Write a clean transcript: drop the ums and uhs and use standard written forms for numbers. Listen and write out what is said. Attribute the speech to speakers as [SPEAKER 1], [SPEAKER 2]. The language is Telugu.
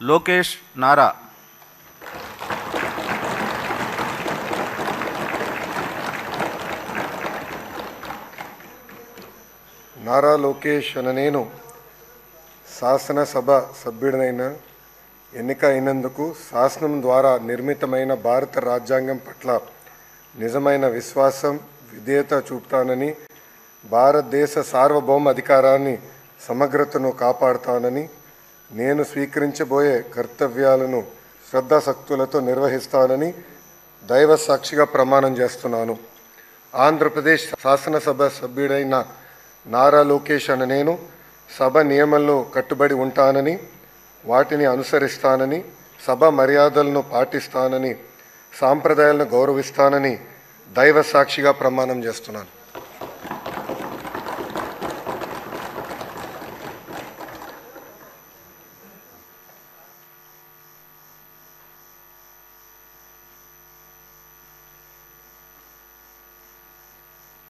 [SPEAKER 1] లోకేష్ నారా.
[SPEAKER 2] నారా లోకేష్ అనే నేను శాసనసభ సభ్యుడినైన ఎన్నిక అయినందుకు శాసనం ద్వారా నిర్మితమైన భారత రాజ్యాంగం పట్ల నిజమైన విశ్వాసం విధేయత చూపుతానని, భారతదేశ సార్వభౌమ అధికారాన్ని సమగ్రతను కాపాడుతానని, నేను స్వీకరించబోయే కర్తవ్యాలను శ్రద్ధాశక్తులతో నిర్వహిస్తానని దైవ సాక్షిగా ప్రమాణం చేస్తున్నాను. ఆంధ్రప్రదేశ్ శాసనసభ సభ్యుడైన నారా లోకేష్ అనే నేను సభ నియమంలో కట్టుబడి ఉంటానని, వాటిని అనుసరిస్తానని, సభ మర్యాదలను పాటిస్తానని, సాంప్రదాయాలను గౌరవిస్తానని దైవ సాక్షిగా ప్రమాణం చేస్తున్నాను.